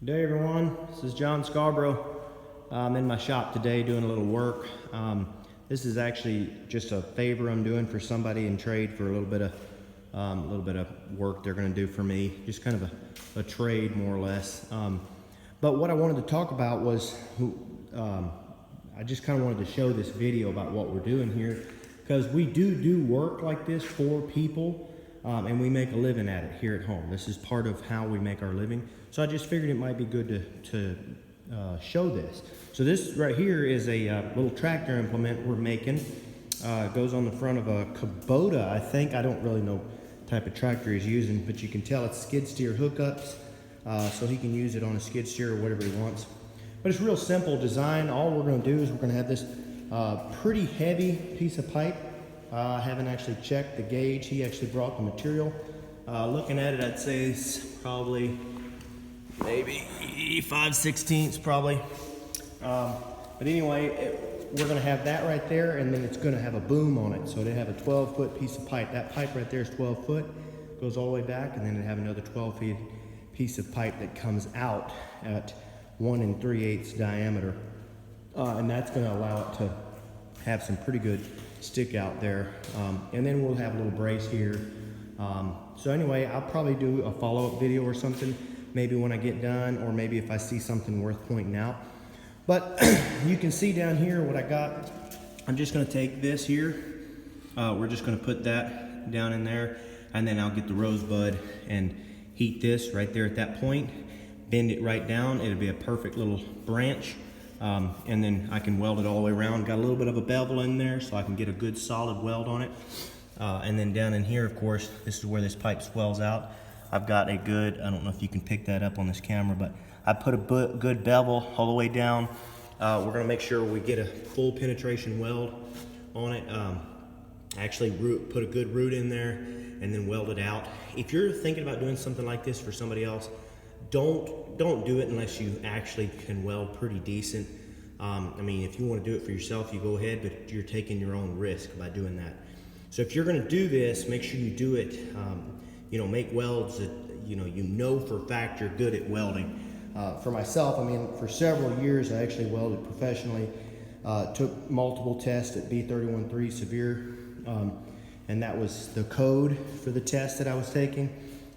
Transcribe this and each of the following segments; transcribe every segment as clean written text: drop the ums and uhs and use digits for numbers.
Good day, everyone. This is John Scarborough. I'm in my shop today doing a little work. This is actually just a favor I'm doing for somebody in trade for a little bit of work they're going to do for me. Just kind of a trade, more or less. But what I wanted to talk about was, I just kind of wanted to show this video about what we're doing here, because we do work like this for people. And we make a living at it here at home. This is part of how we make our living. So I just figured it might be good to show this. So this right here is a little tractor implement we're making. It goes on the front of a Kubota, I think. I don't really know what type of tractor he's using, but you can tell it's skid steer hookups. So he can use it on a skid steer or whatever he wants. But it's real simple design. All we're gonna do is we're gonna have this pretty heavy piece of pipe. I haven't actually checked the gauge. He actually brought the material. Looking at it, I'd say it's probably maybe 5/16 probably. But anyway, we're gonna have that right there, and then it's gonna have a boom on it. So they have a 12-foot piece of pipe. That pipe right there is 12 foot, goes all the way back, and then they have another 12 feet piece of pipe that comes out at 1 3/8 diameter. And that's gonna allow it to have some pretty good stick out there, and then we'll have a little brace here. So anyway, I'll probably do a follow-up video or something, maybe when I get done, or maybe if I see something worth pointing out. But you can see down here what I got. I'm just gonna take this here, we're just gonna put that down in there, and then I'll get the rosebud and heat this right there at that point, bend it right down. It'll be a perfect little branch. And then I can weld it all the way around. Got a little bit of a bevel in there so I can get a good solid weld on it. And then down in here, of course, this is where this pipe swells out. I've got a good, I don't know if you can pick that up on this camera, but I put a good bevel all the way down. We're gonna make sure we get a full penetration weld on it. Actually put a good root in there and then weld it out. If you're thinking about doing something like this for somebody else, don't do it unless you actually can weld pretty decent. I mean, if you want to do it for yourself, you go ahead, but you're taking your own risk by doing that. So if you're going to do this, make sure you do it, make welds that you know for a fact you're good at welding. For myself, I mean, for several years I actually welded professionally. Took multiple tests at B313 Severe, and that was the code for the test that I was taking.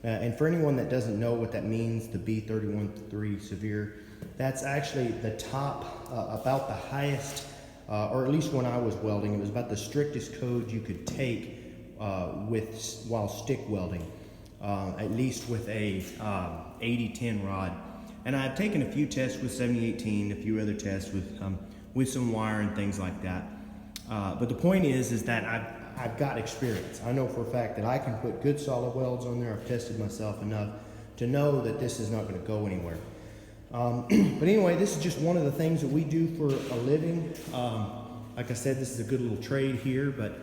And for anyone that doesn't know what that means, the B313 Severe, that's actually the top, about the highest, or at least when I was welding, it was about the strictest code you could take while stick welding, at least with a 80-10 rod. And I've taken a few tests with 70-18, a few other tests with some wire and things like that. But the point is that I've got experience. I know for a fact that I can put good solid welds on there. I've tested myself enough to know that this is not going to go anywhere. But anyway, this is just one of the things that we do for a living. Like I said, this is a good little trade here, but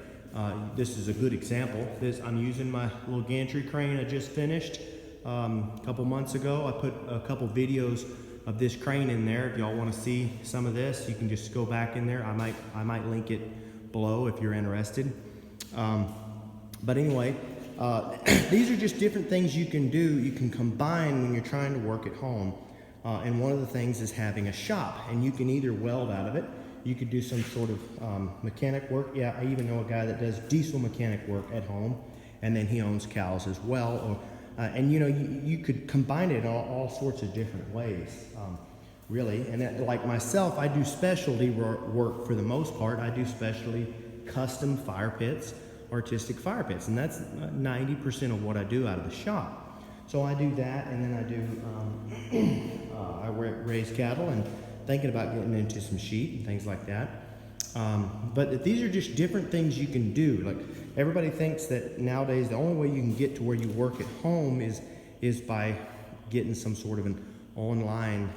this is a good example. I'm using my little gantry crane I just finished a couple months ago. I put a couple videos of this crane in there. If y'all want to see some of this, you can just go back in there. I might link it below if you're interested. But anyway, these are just different things you can do. You can combine when you're trying to work at home. And one of the things is having a shop, and you can either weld out of it. You could do some sort of mechanic work. Yeah, I even know a guy that does diesel mechanic work at home, and then he owns cows as well. And you could combine it all sorts of different ways, really. And like myself, I do specialty work for the most part. I do specialty custom fire pits, artistic fire pits, and that's 90% of what I do out of the shop. So I do that, and then I raise cattle, and thinking about getting into some sheep and things like that. But these are just different things you can do. Like, everybody thinks that nowadays the only way you can get to where you work at home is by getting some sort of an online,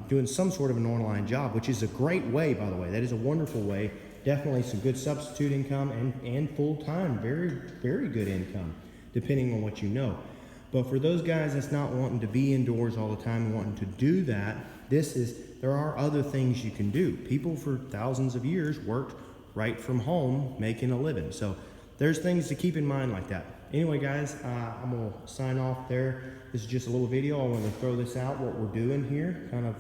doing some sort of an online job, which is a great way, by the way. That is a wonderful way. Definitely some good substitute income and full-time, very, very good income, depending on what you know. But for those guys that's not wanting to be indoors all the time and wanting to do that, there are other things you can do. People for thousands of years worked right from home making a living. So there's things to keep in mind like that. anyway, guys, I'm gonna sign off there. This is just a little video. I wanted to throw this out, what we're doing here, kind of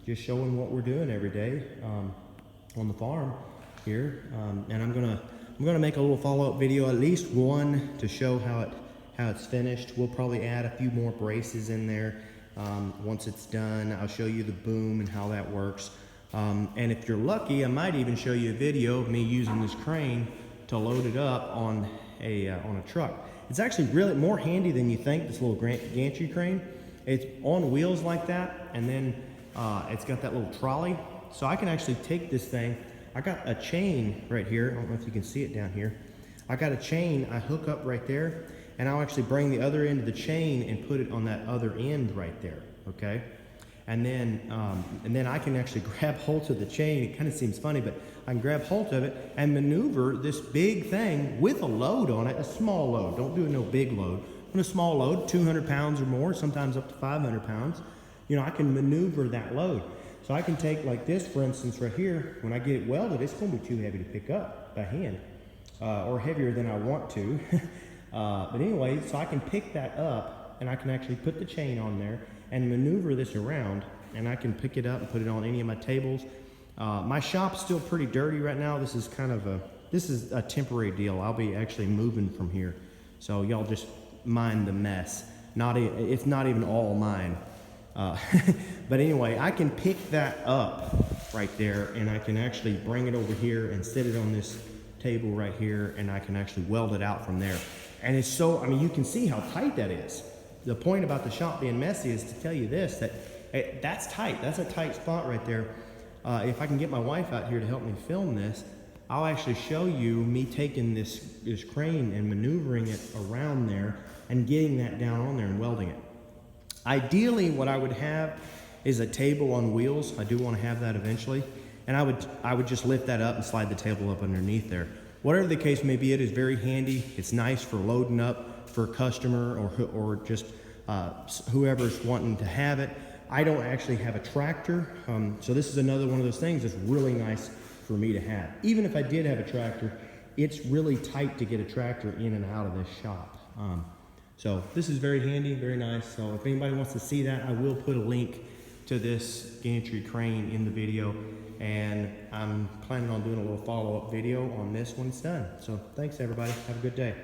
just showing what we're doing every day on the farm here. And I'm gonna make a little follow-up video, at least one, to show how it's finished. We'll probably add a few more braces in there once it's done. I'll show you the boom and how that works. And if you're lucky, I might even show you a video of me using this crane to load it up on a truck. It's actually really more handy than you think, this little gantry crane. It's on wheels like that, and then it's got that little trolley. So I can actually take this thing. I got a chain right here. I don't know if you can see it down here. I got a chain I hook up right there, and I'll actually bring the other end of the chain and put it on that other end right there, okay? And then I can actually grab hold of the chain. It kind of seems funny, but I can grab hold of it and maneuver this big thing with a load on it, a small load. Don't do no big load. On a small load, 200 pounds or more, sometimes up to 500 pounds, you know, I can maneuver that load. So I can take like this, for instance, right here. When I get it welded, it's going to be too heavy to pick up by hand, or heavier than I want to. But anyway, so I can pick that up, and I can actually put the chain on there and maneuver this around, and I can pick it up and put it on any of my tables. My shop's still pretty dirty right now. This is kind of a temporary deal. I'll be actually moving from here, so y'all just mind the mess. It's not even all mine. But anyway, I can pick that up right there, and I can actually bring it over here and sit it on this table right here, and I can actually weld it out from there. And it's so, I mean, you can see how tight that is. The point about the shop being messy is to tell you this, that that's tight. That's a tight spot right there. If I can get my wife out here to help me film this, I'll actually show you me taking this crane and maneuvering it around there and getting that down on there and welding it. Ideally, what I would have is a table on wheels. I do want to have that eventually. And I would just lift that up and slide the table up underneath there. Whatever the case may be, it is very handy. It's nice for loading up for a customer or just whoever's wanting to have it. I don't actually have a tractor, so this is another one of those things that's really nice for me to have. Even if I did have a tractor, it's really tight to get a tractor in and out of this shop. So this is very handy, very nice. So if anybody wants to see that, I will put a link to this gantry crane in the video, and I'm planning on doing a little follow-up video on this when it's done. So thanks everybody, have a good day.